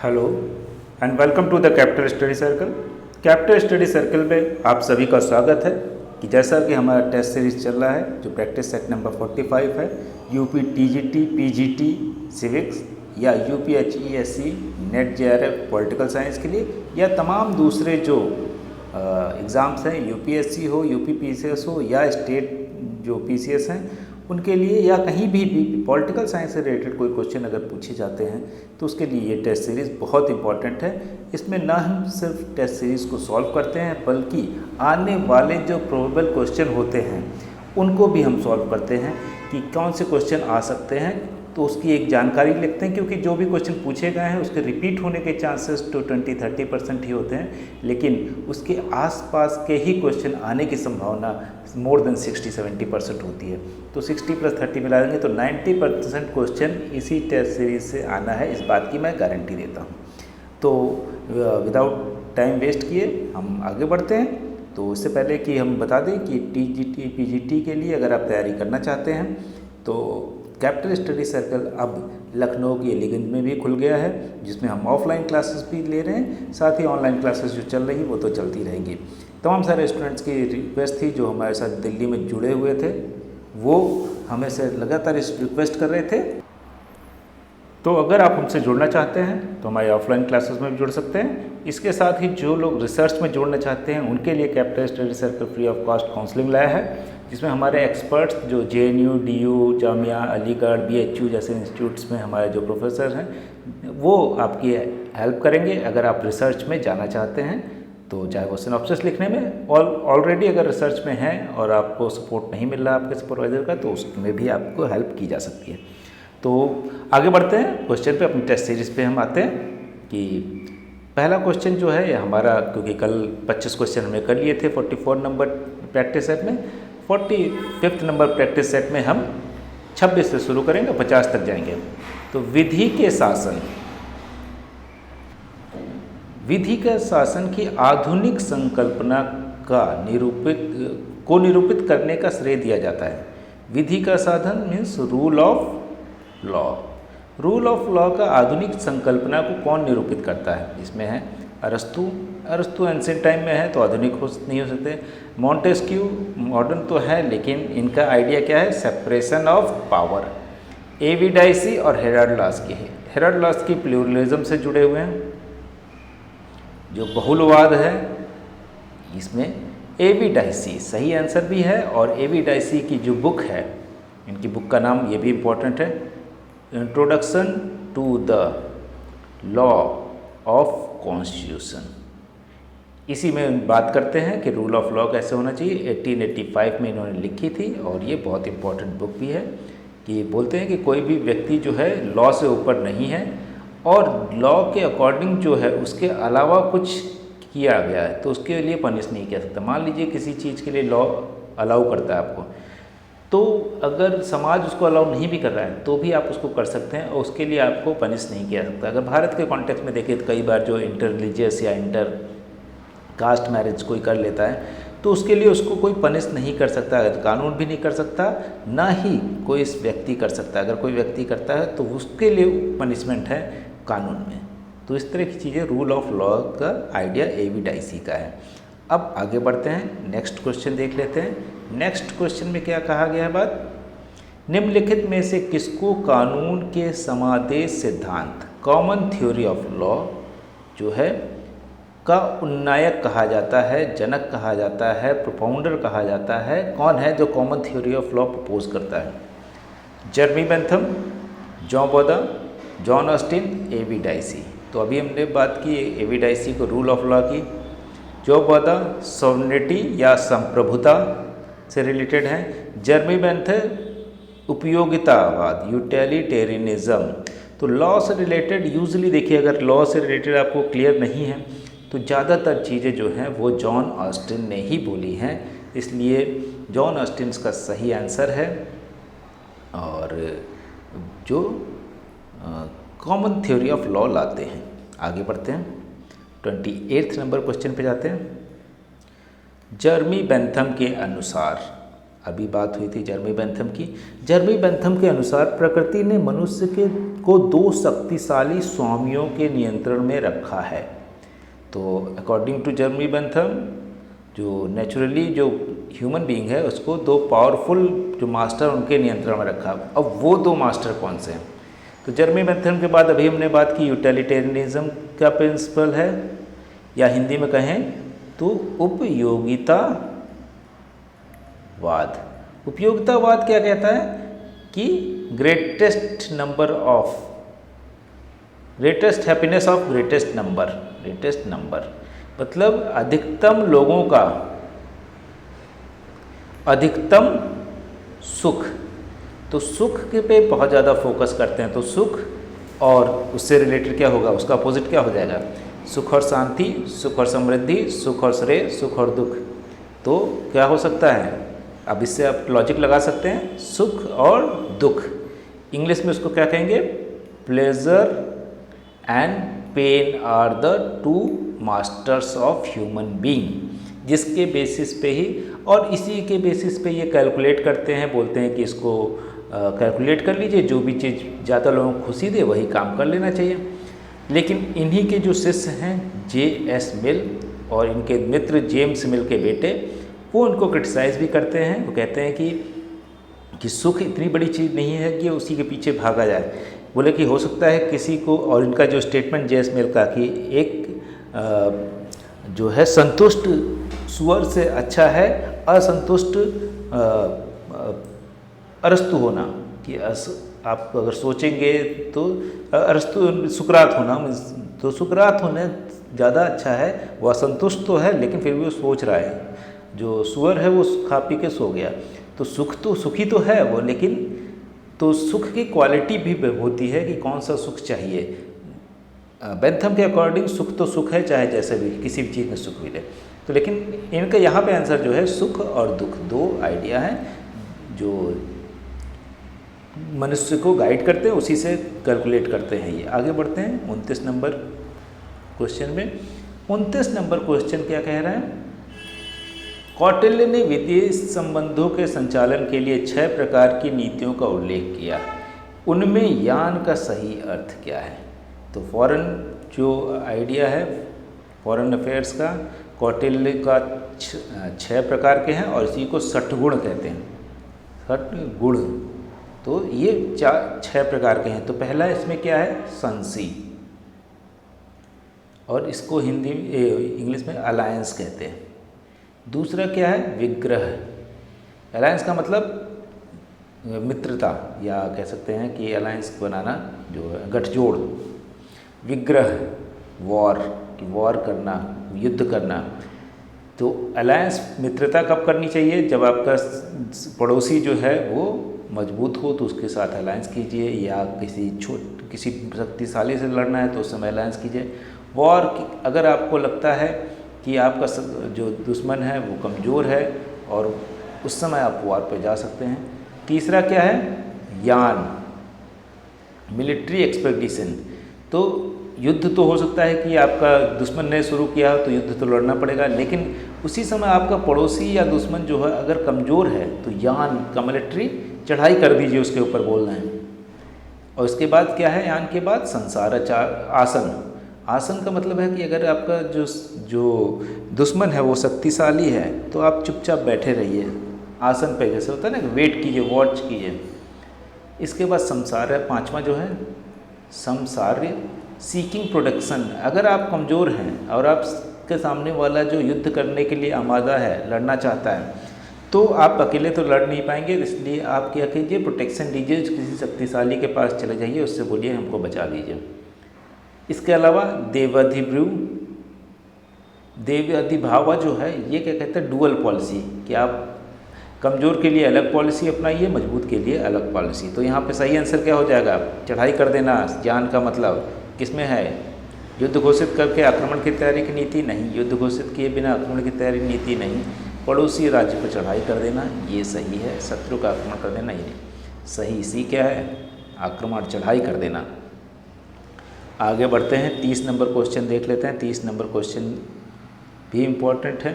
Hello and welcome to the capital study circle. Capital study circle में आप सभी का स्वागत है कि जैसा कि हमारा टेस्ट सीरीज चल रहा है जो प्रैक्टिस सेट नंबर 45 है यूपी टीजीटी पीजीटी सिविक्स या यूपीएचईएससी नेट जेआरएफ पॉलिटिकल साइंस के लिए या तमाम दूसरे जो एग्ज़ाम्स हैं यूपीएससी हो यूपी पीसीएस हो या स्टेट जो पीसीएस हैं उनके लिए या कहीं भी पॉलिटिकल साइंस से रिलेटेड कोई क्वेश्चन अगर पूछे जाते हैं तो उसके लिए ये टेस्ट सीरीज़ बहुत इंपॉर्टेंट है। इसमें ना हम सिर्फ टेस्ट सीरीज़ को सॉल्व करते हैं बल्कि आने वाले जो प्रोबेबल क्वेश्चन होते हैं उनको भी हम सॉल्व करते हैं कि कौन से क्वेश्चन आ सकते हैं, तो उसकी एक जानकारी लिखते हैं क्योंकि जो भी क्वेश्चन पूछे गए हैं उसके रिपीट होने के चांसेस तो 20-30% ही होते हैं, लेकिन उसके आसपास के ही क्वेश्चन आने की संभावना मोर देन 60-70% होती है। तो 60 + 30 मिला देंगे तो 90% क्वेश्चन इसी टेस्ट सीरीज से आना है, इस बात की मैं गारंटी देता हूँ। तो विदाउट टाइम वेस्ट किए हम आगे बढ़ते हैं। तो इससे पहले कि हम बता दें कि टीजीटी पीजीटी के लिए अगर आप तैयारी करना चाहते हैं तो कैपिटल स्टडी सर्कल अब लखनऊ की एलिगंज में भी खुल गया है, जिसमें हम ऑफलाइन क्लासेस भी ले रहे हैं, साथ ही ऑनलाइन क्लासेस जो चल रही वो तो चलती रहेंगी। तमाम सारे स्टूडेंट्स की रिक्वेस्ट थी जो हमारे साथ दिल्ली में जुड़े हुए थे, वो हमें से लगातार इस रिक्वेस्ट कर रहे थे। तो अगर आप हमसे जुड़ना चाहते हैं तो हमारे ऑफलाइन क्लासेस में भी जुड़ सकते हैं। इसके साथ ही जो लोग रिसर्च में जुड़ना चाहते हैं उनके लिए capital study circle free of cost counselling लाया है, जिसमें हमारे एक्सपर्ट्स जो JNU, DU, Jamia, Aligarh, BHU जैसे इंस्टीट्यूट्स में हमारे जो प्रोफेसर हैं वो आपकी हेल्प करेंगे अगर आप रिसर्च में जाना चाहते हैं। तो चाहे वो सिनॉप्सिस लिखने में ऑलरेडी अगर रिसर्च में हैं और आपको सपोर्ट नहीं मिल रहा आपके सुपरवाइज़र का तो उसमें भी आपको हेल्प की जा सकती है। तो आगे बढ़ते हैं क्वेश्चन पे, अपनी टेस्ट सीरीज़ पे हम आते हैं कि पहला क्वेश्चन जो है हमारा, क्योंकि कल 25 क्वेश्चन हमने कर लिए थे 44 नंबर प्रैक्टिस सेट में, 45 नंबर प्रैक्टिस सेट में हम 26 से शुरू करेंगे, 50 तक जाएंगे। तो विधि के शासन की आधुनिक संकल्पना को निरूपित करने का श्रेय दिया जाता है। विधि का साधन means rule of law. Rule of law का आधुनिक संकल्पना को कौन निरूपित करता है? इसमें है अरस्तु एंशिएंट टाइम में है तो आधुनिक नहीं हो सकते। मॉन्टेस्क्यू मॉडर्न तो है लेकिन इनका आइडिया क्या है? Separation of power. एविडाइसी और हेराल्ड लास्की है। हेराल्ड लास्की प्लूरलिज्म से जुड़े हुए हैं। जो बहुलवाद है इसमें एविडाइसी सही आंसर भी है, और एविडाइसी की जो बुक है, इनकी बुक का नाम ये भी इम्पोर्टेंट है, introduction to the law of constitution. इसी में बात करते हैं कि रूल ऑफ लॉ कैसे होना चाहिए। 1885 में इन्होंने लिखी थी और ये बहुत इंपॉर्टेंट बुक भी है कि बोलते हैं कि कोई भी व्यक्ति जो है लॉ से ऊपर नहीं है और लॉ के अकॉर्डिंग जो है उसके अलावा कुछ किया गया है तो उसके लिए पनिश नहीं किया सकता। मान लीजिए किसी चीज़ के लिए लॉ अलाउ करता है आपको, तो अगर समाज उसको अलाउ नहीं भी कर रहा है तो भी आप उसको कर सकते हैं और उसके लिए आपको पनिश नहीं किया सकता। अगर भारत के कॉन्टेक्स्ट में देखें तो कई बार जो इंटर रिलीजियस या इंटर कास्ट मैरिज कोई कर लेता है तो उसके लिए उसको कोई पनिश नहीं कर सकता, कानून भी नहीं कर सकता, ना ही कोई इस व्यक्ति कर सकता। अगर कोई व्यक्ति करता है तो उसके लिए पनिशमेंट है कानून में। तो इस तरह की चीज़ें रूल ऑफ लॉ का आइडिया एविडाइसी का है। अब आगे बढ़ते हैं, नेक्स्ट क्वेश्चन देख लेते हैं। नेक्स्ट क्वेश्चन में क्या कहा गया है बात? निम्नलिखित में से किसको कानून के समादेश सिद्धांत कॉमन थ्योरी ऑफ लॉ जो है का उन्नायक कहा जाता है, जनक कहा जाता है, प्रोपाउंडर कहा जाता है? कौन है जो common theory of law propose करता है? जर्मी बेंथम, जॉन बॉदा, जॉन ऑस्टिन, एविडाइसी। तो अभी हमने बात की एविडाइसी को रूल ऑफ लॉ की। जो बॉदा सॉवरेनिटी या संप्रभुता से रिलेटेड है। जर्मी बेंथम उपयोगितावाद, यूटिलिटेरियनिज्म। तो लॉ से रिलेटेड यूजुअली देखिए, अगर लॉ से रिलेटेड आपको क्लियर नहीं है तो ज़्यादातर चीज़ें जो हैं वो जॉन ऑस्टिन ने ही बोली हैं, इसलिए जॉन ऑस्टिन का सही आंसर है। और जो कॉमन थ्योरी ऑफ लॉ लाते हैं। आगे बढ़ते हैं, 28 नंबर क्वेश्चन पे जाते हैं। जर्मी बेंथम के अनुसार, अभी बात हुई थी जर्मी बेंथम की। जर्मी बेंथम के अनुसार प्रकृति ने मनुष्य को दो शक्तिशाली स्वामियों के नियंत्रण में रखा है। तो अकॉर्डिंग टू जर्मी बेंथम, जो नेचुरली जो ह्यूमन बीइंग है उसको दो पावरफुल जो मास्टर उनके नियंत्रण में रखा। अब वो दो मास्टर कौन से हैं? तो जर्मी बेंथम के बाद अभी हमने बात की यूटिलिटेरियनिज्म का प्रिंसिपल है, या हिंदी में कहें तो उपयोगितावाद। उपयोगितावाद क्या कहता है कि greatest happiness of greatest number, मतलब अधिकतम लोगों का अधिकतम सुख। तो सुख के पे बहुत ज़्यादा फोकस करते हैं। तो सुख और उससे रिलेटेड क्या होगा, उसका अपोजिट क्या हो जाएगा? सुख और शांति, सुख और समृद्धि, सुख और श्रेय, सुख और दुख। तो क्या हो सकता है? अब इससे आप लॉजिक लगा सकते हैं, सुख और दुख। इंग्लिश में उसको क्या कहेंगे? Pleasure and pain are the two masters of human being, जिसके बेसिस पे ही और इसी के बेसिस पे ये कैलकुलेट करते हैं, बोलते हैं कि इसको कैलकुलेट कर लीजिए, जो भी चीज़ ज़्यादा लोगों को खुशी दे वही काम कर लेना चाहिए। लेकिन इन्हीं के जो शिष्य हैं J.S. मिल और इनके मित्र जेम्स मिल के बेटे, वो उनको क्रिटिसाइज़ भी करते हैं। वो कहते हैं कि सुख इतनी बड़ी चीज़ नहीं है कि उसी के पीछे भागा जाए। बोले कि हो सकता है किसी को, और इनका जो स्टेटमेंट J.S. मिल का कि एक जो है संतुष्ट सुअर से अच्छा है असंतुष्ट अरस्तु होना, कि आप अगर सोचेंगे तो अरस्तु सुकरात होना, तो सुकरात होने ज़्यादा अच्छा है। वो असंतुष्ट तो है लेकिन फिर भी वो सोच रहा है। जो सुअर है वो खा पी के सो गया। तो सुखी तो है वो, लेकिन तो सुख की क्वालिटी भी होती है कि कौन सा सुख चाहिए। बेंथम के अकॉर्डिंग सुख तो सुख है, चाहे जैसे भी किसी भी चीज़ में सुख मिले। तो लेकिन इनका यहाँ पे आंसर जो है सुख और दुख, दो आइडिया हैं जो मनुष्य को गाइड करते हैं, उसी से कैलकुलेट करते हैं। ये आगे बढ़ते हैं 29 नंबर क्वेश्चन में। 29 नंबर क्वेश्चन क्या कह रहा है? कौटिल्य ने विदेश संबंधों के संचालन के लिए 6 प्रकार की नीतियों का उल्लेख किया। उनमें यान का सही अर्थ क्या है? तो फॉरेन जो आइडिया है फॉरेन अफेयर्स का, कौटिल्य का 6 प्रकार के हैं और इसी को सठगुण कहते हैं। सठगुण, तो ये 6 प्रकार के हैं। तो पहला इसमें क्या है? संसी, और इसको हिंदी इंग्लिश में अलायंस कहते हैं। दूसरा क्या है? विग्रह। अलायंस का मतलब मित्रता, या कह सकते हैं कि अलायंस बनाना जो है गठजोड़। विग्रह वॉर, कि वॉर करना, युद्ध करना। तो अलायंस मित्रता कब करनी चाहिए? जब आपका पड़ोसी जो है वो मजबूत हो तो उसके साथ अलायंस कीजिए, या किसी शक्तिशाली से लड़ना है तो उस समय अलायंस कीजिए। वॉर अगर आपको लगता है कि आपका जो दुश्मन है वो कमज़ोर है और उस समय आप वॉर पे जा सकते हैं। तीसरा क्या है? यान, मिलिट्री एक्सपेडिशन। तो युद्ध तो हो सकता है कि आपका दुश्मन ने शुरू किया तो युद्ध तो लड़ना पड़ेगा, लेकिन उसी समय आपका पड़ोसी या दुश्मन जो है अगर कमज़ोर है तो यान का मिलिट्री चढ़ाई कर दीजिए उसके ऊपर, बोलना है। और इसके बाद क्या है? यान के बाद आसन। आसन का मतलब है कि अगर आपका जो दुश्मन है वो शक्तिशाली है तो आप चुपचाप बैठे रहिए आसन पे, जैसे होता है ना, वेट कीजिए, वॉच कीजिए। इसके बाद संसार है, 5वां जो है संसार्य, सीकिंग प्रोटेक्शन। अगर आप कमज़ोर हैं और आपके सामने वाला जो युद्ध करने के लिए आमादा है, लड़ना चाहता है, तो आप अकेले तो लड़ नहीं पाएंगे। इसलिए आप क्या कीजिए? प्रोटेक्शन लीजिए, किसी शक्तिशाली के पास चले जाइए, उससे बोलिए हमको बचा लीजिए। इसके अलावा देवाधिभावा जो है ये क्या कहते हैं? डुअल पॉलिसी, कि आप कमज़ोर के लिए अलग पॉलिसी अपनाइए, मजबूत के लिए अलग पॉलिसी। तो यहाँ पे सही आंसर क्या हो जाएगा? चढ़ाई कर देना। ज्ञान का मतलब किसमें है? युद्ध घोषित करके आक्रमण की तैयारी की नीति नहीं, युद्ध घोषित किए बिना आक्रमण की तैयारी नीति नहीं, पड़ोसी राज्य पर चढ़ाई कर देना ये सही है। शत्रु का आक्रमण कर देना ये सही। सी क्या है? आक्रमण, चढ़ाई कर देना। आगे बढ़ते हैं, 30 नंबर क्वेश्चन देख लेते हैं। 30 नंबर क्वेश्चन भी इम्पोर्टेंट है।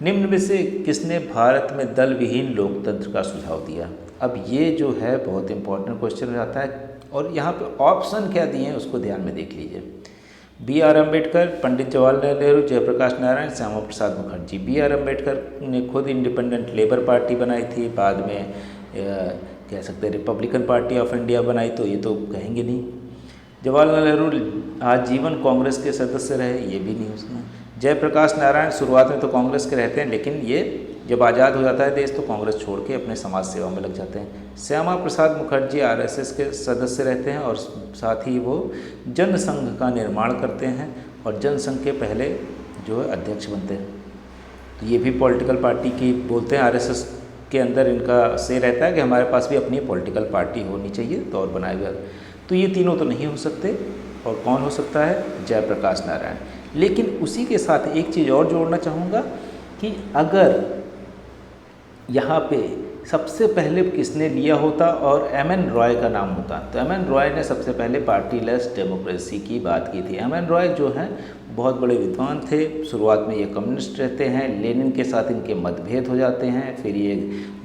निम्न में से किसने भारत में दल विहीन लोकतंत्र का सुझाव दिया? अब ये जो है बहुत इंपॉर्टेंट क्वेश्चन हो जाता है और यहाँ पे ऑप्शन क्या दिए हैं उसको ध्यान में देख लीजिए। B R Ambedkar, Pandit Jawaharlal Nehru, Jayaprakash Narayan, Shyama Prasad Mukherjee. B R Ambedkar ने खुद इंडिपेंडेंट लेबर पार्टी बनाई थी, बाद में कह सकते हैं रिपब्लिकन पार्टी ऑफ इंडिया बनाई, तो ये तो कहेंगे नहीं। जवाहरलाल नेहरू आजीवन कांग्रेस के सदस्य रहे, ये भी नहीं उसमें। जयप्रकाश नारायण शुरुआत में तो कांग्रेस के रहते हैं, लेकिन ये जब आज़ाद हो जाता है देश तो कांग्रेस छोड़ के अपने समाज सेवा में लग जाते हैं। श्यामा प्रसाद मुखर्जी आरएसएस के सदस्य रहते हैं और साथ ही वो जनसंघ का निर्माण करते हैं और जनसंघ के पहले जो है अध्यक्ष बनते हैं। तो ये भी पॉलिटिकल पार्टी की बोलते हैं, आरएसएस के अंदर इनका से रहता है कि हमारे पास भी अपनी पॉलिटिकल पार्टी होनी चाहिए, तो और बनाए हुए। तो ये तीनों तो नहीं हो सकते, और कौन हो सकता है? जयप्रकाश नारायण। लेकिन उसी के साथ एक चीज़ और जोड़ना चाहूँगा कि अगर यहाँ पे सबसे पहले किसने लिया होता और एम एन रॉय का नाम होता, तो एम एन रॉय ने सबसे पहले पार्टीलेस डेमोक्रेसी की बात की थी। एम एन रॉय जो हैं बहुत बड़े विद्वान थे, शुरुआत में ये कम्युनिस्ट रहते हैं, लेनिन के साथ इनके मतभेद हो जाते हैं, फिर ये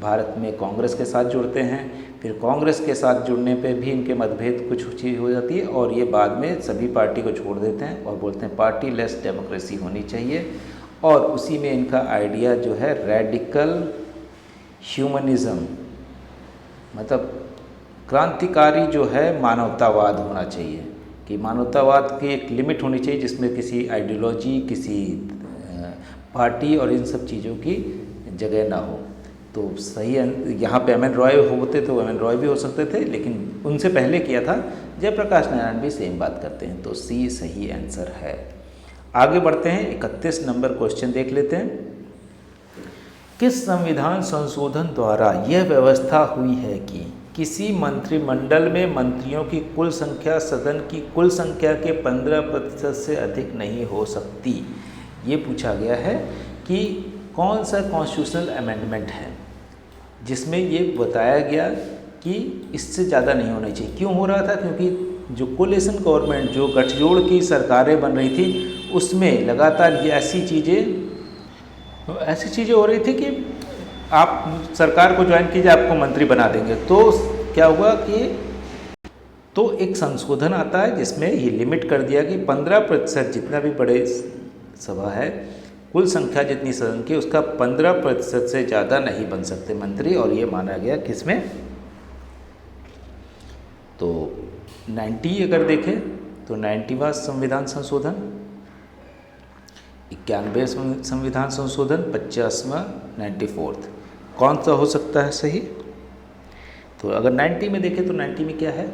भारत में कांग्रेस के साथ जुड़ते हैं, फिर कांग्रेस के साथ जुड़ने पे भी इनके मतभेद कुछ चीज़ हो जाती है और ये बाद में सभी पार्टी को छोड़ देते हैं और बोलते हैं पार्टीलेस डेमोक्रेसी होनी चाहिए। और उसी में इनका आइडिया जो है रेडिकल ह्यूमनिज़्म, मतलब क्रांतिकारी जो है मानवतावाद होना चाहिए, कि मानवतावाद की एक लिमिट होनी चाहिए जिसमें किसी आइडियोलॉजी, किसी पार्टी और इन सब चीज़ों की जगह ना हो। तो सही यहाँ पे एम एन रॉय होते तो एम एन रॉय भी हो सकते थे, लेकिन उनसे पहले किया था जयप्रकाश नारायण भी सेम बात करते हैं, तो सी सही आंसर है। आगे बढ़ते हैं, 31 नंबर क्वेश्चन देख लेते हैं। किस संविधान संशोधन द्वारा यह व्यवस्था हुई है कि किसी मंत्रिमंडल में मंत्रियों की कुल संख्या सदन की कुल संख्या के 15% से अधिक नहीं हो सकती? ये पूछा गया है कि कौन सा कॉन्स्टिट्यूशनल अमेंडमेंट है जिसमें ये बताया गया कि इससे ज़्यादा नहीं होना चाहिए। क्यों हो रहा था? क्योंकि जो कोलिशन गवर्नमेंट, जो गठजोड़ की सरकारें बन रही थी, उसमें लगातार ये ऐसी चीज़ें हो रही थी कि आप सरकार को ज्वाइन कीजिए, आपको मंत्री बना देंगे। तो क्या हुआ कि तो एक संशोधन आता है जिसमें ये लिमिट कर दिया कि 15% जितना भी बड़े सभा है, कुल संख्या जितनी सदन की उसका 15% से ज़्यादा नहीं बन सकते मंत्री, और ये माना गया किसमें? तो 90 अगर देखें तो 90वां संविधान संशोधन, 91वें संविधान संशोधन, 50वां, 94th, कौन सा हो सकता है सही? तो अगर 90 में देखें तो 90 में क्या है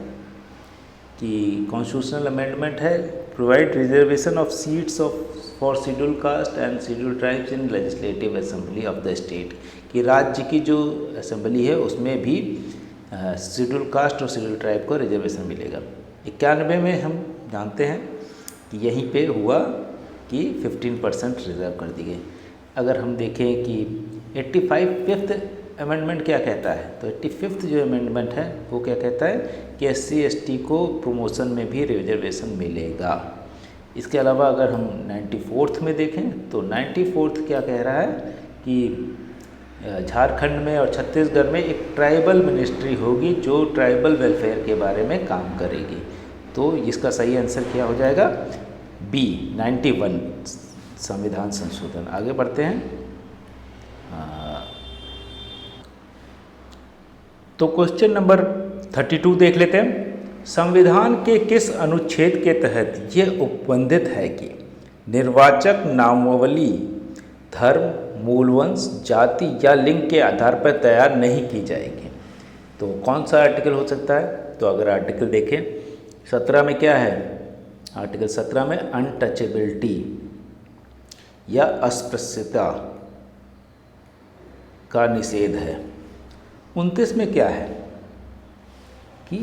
कि कॉन्स्टिट्यूशनल अमेंडमेंट है, provide reservation of seats for schedule caste and schedule tribes in legislative assembly of the state, कि राज्य की जो असेंबली है उसमें भी शेड्यूल कास्ट और शेड्यूल ट्राइब को रिजर्वेशन मिलेगा। 91 में हम जानते हैं कि यहीं पे हुआ कि 15% रिजर्व कर दी गई। अगर हम देखें कि 85th अमेंडमेंट क्या कहता है, तो 85th जो अमेंडमेंट है वो क्या कहता है कि SC/ST को प्रमोशन में भी रिजर्वेशन मिलेगा। इसके अलावा अगर हम 94th में देखें तो 94th क्या कह रहा है कि झारखंड में और छत्तीसगढ़ में एक ट्राइबल मिनिस्ट्री होगी जो ट्राइबल वेलफेयर के बारे में काम करेगी। तो इसका सही आंसर क्या हो जाएगा? बी, 91 संविधान संशोधन। आगे बढ़ते हैं। तो क्वेश्चन नंबर 32 देख लेते हैं। संविधान के किस अनुच्छेद के तहत यह उपबंधित है कि निर्वाचक नामावली धर्म, मूलवंश, जाति या लिंग के आधार पर तैयार नहीं की जाएगी? तो कौन सा आर्टिकल हो सकता है? तो अगर आर्टिकल देखें 17 में क्या है? आर्टिकल 17 में अनटचेबिलिटी या अस्पृश्यता का निषेध है। 29 में क्या है कि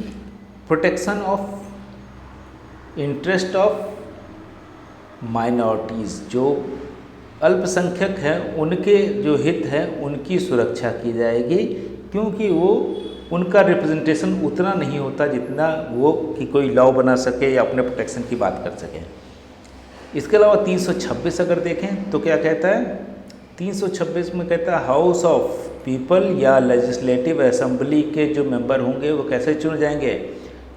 protection of interest of minorities, जो अल्पसंख्यक हैं उनके जो हित हैं उनकी सुरक्षा की जाएगी, क्योंकि वो उनका रिप्रेजेंटेशन उतना नहीं होता जितना वो कि कोई लॉ बना सके या अपने प्रोटेक्शन की बात कर सके। इसके अलावा 326 अगर देखें तो क्या कहता है? 326 में कहता है हाउस ऑफ पीपल या लेजिस्लेटिव असेंबली के जो मेंबर होंगे वो कैसे चुने जाएंगे?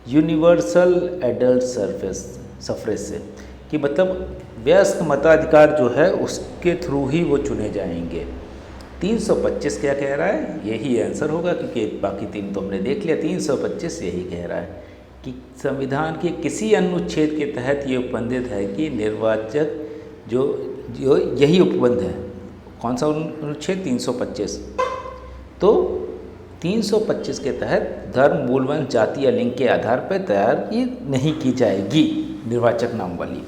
यूनिवर्सल एडल्ट सफरेज से, कि मतलब वयस्क मताधिकार जो है उसके थ्रू ही वो चुने जाएंगे। 325 क्या कह रहा है, यही आंसर होगा, क्योंकि बाकी तीन तो हमने देख लिया। 325 यही कह रहा है कि संविधान के किसी अनुच्छेद के तहत ये उपबंधित है कि निर्वाचक जो जो यही उपबंध है। कौन सा अनुच्छेद? 325। तो 325 के तहत धर्म, मूल वंश, जाति या लिंग के आधार पर तैयारी नहीं की जाएगी निर्वाचक नामावली।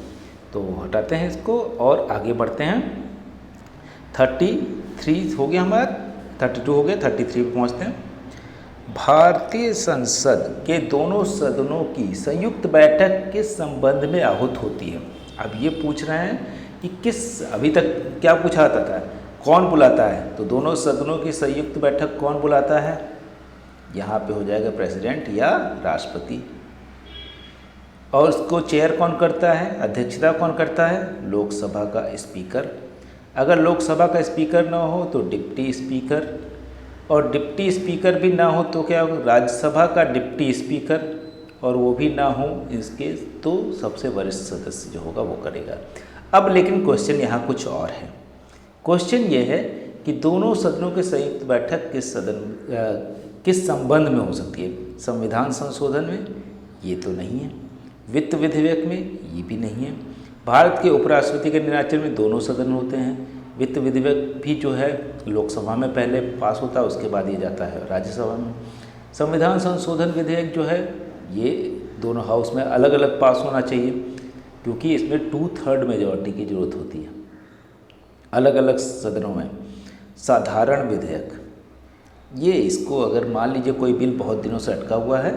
तो हटाते हैं इसको और आगे बढ़ते हैं। 33 हो गया हमारा, 32 हो गया, 33 पे पहुँचते हैं। भारतीय संसद के दोनों सदनों की संयुक्त बैठक किस संबंध में आहूत होती है? अब ये पूछ रहे हैं कि किस, अभी तक क्या पूछा था, कौन बुलाता है? तो दोनों सदनों की संयुक्त बैठक कौन बुलाता है? यहाँ पे हो जाएगा प्रेसिडेंट या राष्ट्रपति। और उसको चेयर कौन करता है, अध्यक्षता कौन करता है? लोकसभा का स्पीकर। अगर लोकसभा का स्पीकर ना हो तो डिप्टी स्पीकर, और डिप्टी स्पीकर भी ना हो तो क्या होगा? राज्यसभा का डिप्टी स्पीकर, और वो भी ना हो इसके तो सबसे वरिष्ठ सदस्य जो होगा वो करेगा। अब लेकिन क्वेश्चन यहाँ कुछ और है। क्वेश्चन ये है कि दोनों सदनों की संयुक्त बैठक किस संबंध में हो सकती है? संविधान संशोधन में? ये तो नहीं है। वित्त विधेयक में? ये भी नहीं है। भारत के उपराष्ट्रपति के निर्वाचन में दोनों सदन होते हैं। वित्त विधेयक भी जो है लोकसभा में पहले पास होता है, उसके बाद ये जाता है राज्यसभा में। संविधान संशोधन विधेयक जो है ये दोनों हाउस में अलग अलग पास होना चाहिए, क्योंकि इसमें 2/3 मेजॉरिटी की ज़रूरत होती है अलग अलग सदनों में। साधारण विधेयक, ये इसको अगर मान लीजिए कोई बिल बहुत दिनों से अटका हुआ है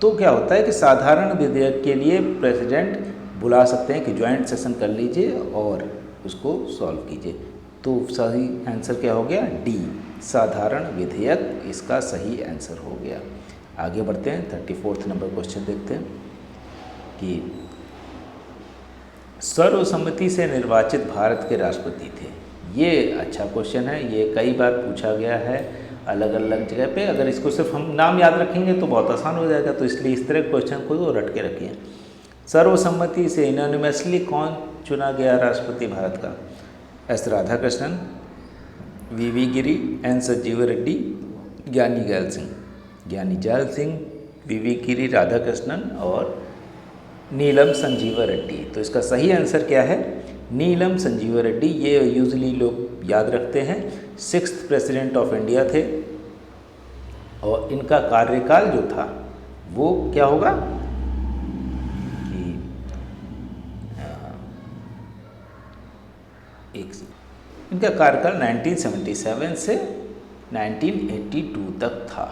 तो क्या होता है कि साधारण विधेयक के लिए प्रेसिडेंट बुला सकते हैं कि ज्वाइंट सेशन कर लीजिए और उसको सॉल्व कीजिए। तो सही आंसर क्या हो गया? डी, साधारण विधेयक इसका सही आंसर हो गया। आगे बढ़ते हैं, 34 नंबर क्वेश्चन देखते हैं कि सर्वसम्मति से निर्वाचित भारत के राष्ट्रपति थे। ये अच्छा क्वेश्चन है, ये कई बार पूछा गया है अलग अलग जगह पे। अगर इसको सिर्फ हम नाम याद रखेंगे तो बहुत आसान हो जाएगा, तो इसलिए इस तरह क्वेश्चन को रट के रखिए। सर्वसम्मति से इनोनिमसली कौन चुना गया राष्ट्रपति भारत का? S Radhakrishnan, V Giri, N Sanjiva Reddy, Giani Zail Singh. Giani Zail Singh, V Giri, Radhakrishnan और नीलम संजीव रेड्डी। तो इसका सही आंसर क्या है? नीलम संजीव रेड्डी। ये यूजुअली लोग याद रखते हैं, 6th प्रेसिडेंट ऑफ इंडिया थे, और इनका कार्यकाल जो था वो क्या होगा कि इनका कार्यकाल 1977 से 1982 तक था।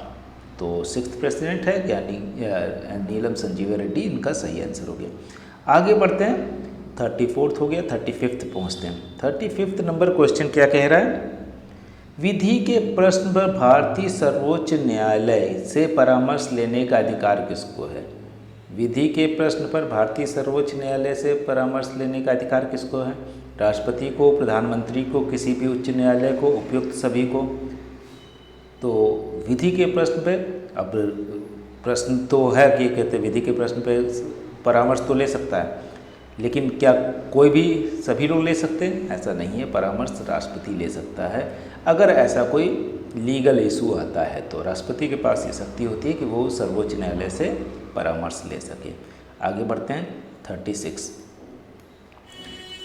तो 6th प्रेसिडेंट है यानी नीलम संजीव रेड्डी, इनका सही आंसर हो गया। आगे बढ़ते हैं, 34 हो गया, 35 पहुँचते हैं। 35 नंबर क्वेश्चन क्या कह रहा है? विधि के प्रश्न पर भारतीय सर्वोच्च न्यायालय से परामर्श लेने का अधिकार किसको है? विधि के प्रश्न पर भारतीय सर्वोच्च न्यायालय से परामर्श लेने का अधिकार किसको है? राष्ट्रपति को, प्रधानमंत्री को, किसी भी उच्च न्यायालय को, उपयुक्त सभी को। तो विधि के प्रश्न पे, अब प्रश्न तो है कि कहते विधि के प्रश्न पे परामर्श तो ले सकता है, लेकिन क्या कोई भी सभी लोग ले सकते हैं? ऐसा नहीं है, परामर्श राष्ट्रपति ले सकता है। अगर ऐसा कोई लीगल इशू आता है तो राष्ट्रपति के पास ये शक्ति होती है कि वो सर्वोच्च न्यायालय से परामर्श ले सके। आगे बढ़ते हैं, 36।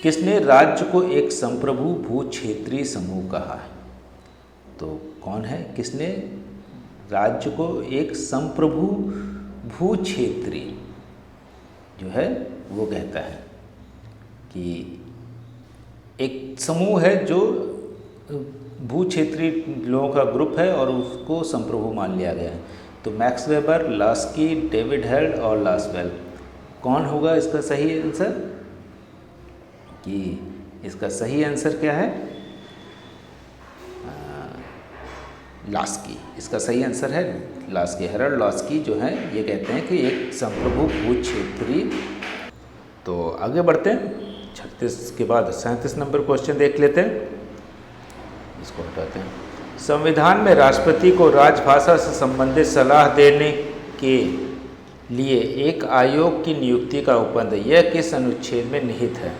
किसने राज्य को एक संप्रभु भू क्षेत्रीय समूह कहा है? तो कौन है? किसने राज्य को एक संप्रभु भू क्षेत्रीय जो है वो कहता है कि एक समूह है जो भू क्षेत्रीय लोगों का ग्रुप है और उसको संप्रभु मान लिया गया है। तो max weber, Laski, David held और लासवेल। कौन होगा इसका सही आंसर? कि इसका सही आंसर क्या है? लास्की। इसका सही आंसर है लास्की। हेरल्ड लास्की जो है ये कहते हैं कि एक संप्रभु भू क्षेत्रीय। तो आगे बढ़ते हैं, 36 के बाद 37 नंबर क्वेश्चन देख लेते हैं, इसको हटाते हैं। संविधान में राष्ट्रपति को राजभाषा से संबंधित सलाह देने के लिए एक आयोग की नियुक्ति का उपबंध यह किस अनुच्छेद में निहित है?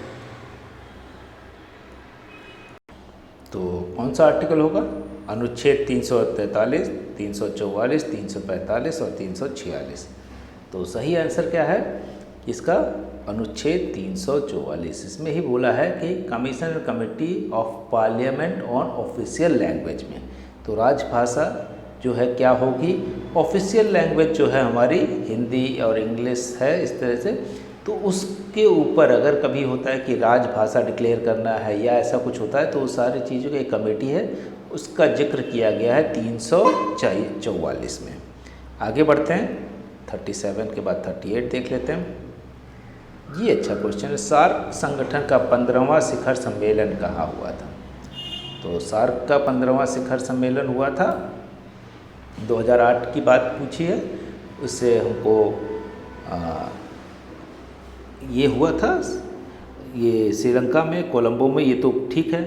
तो कौन सा आर्टिकल होगा? अनुच्छेद 343, 344, 345 और 346। तो सही आंसर क्या है इसका? अनुच्छेद 344। इसमें ही बोला है कि commission committee of parliament on official language में, तो राजभाषा जो है क्या होगी? ऑफिशियल लैंग्वेज जो है हमारी हिंदी और इंग्लिश है इस तरह से। तो उसके ऊपर अगर कभी होता है कि राजभाषा डिक्लेयर करना है या ऐसा कुछ होता है, तो उस सारी चीज़ों की एक कमेटी है, उसका जिक्र किया गया है 344 में। आगे बढ़ते हैं, 37 के बाद 38 देख लेते हैं। ये अच्छा क्वेश्चन है। सार्क संगठन का 15वां शिखर सम्मेलन कहाँ हुआ था? तो सार्क का 15वां शिखर सम्मेलन हुआ था 2008 की बात पूछी है, उससे हमको ये हुआ था ये श्रीलंका में, कोलंबो में, ये तो ठीक है।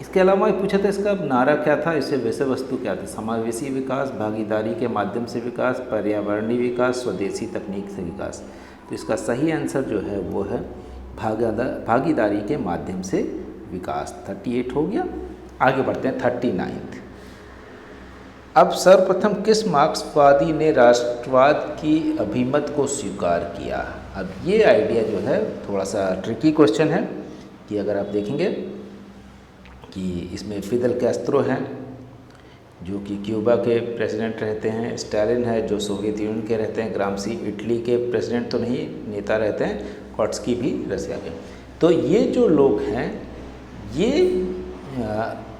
इसके अलावा पूछा था इसका नारा क्या था, इससे विषय वस्तु क्या था? समावेशी विकास, भागीदारी के माध्यम से विकास, पर्यावरणीय विकास, स्वदेशी तकनीक से विकास। तो इसका सही आंसर जो है वो है भागीदारी के माध्यम से विकास। 38 हो गया। आगे बढ़ते हैं 39। अब सर्वप्रथम किस मार्क्सवादी ने राष्ट्रवाद की अभिमत को स्वीकार किया? अब ये आइडिया जो है थोड़ा सा ट्रिकी क्वेश्चन है कि अगर आप देखेंगे कि इसमें फिदेल कैस्ट्रो हैं जो कि क्यूबा के प्रेसिडेंट रहते हैं, स्टालिन है जो सोवियत यूनियन के रहते हैं, ग्राम्सी इटली के प्रेसिडेंट तो नहीं, नेता रहते हैं, कॉट्स्की भी रशिया के। तो ये जो लोग हैं, ये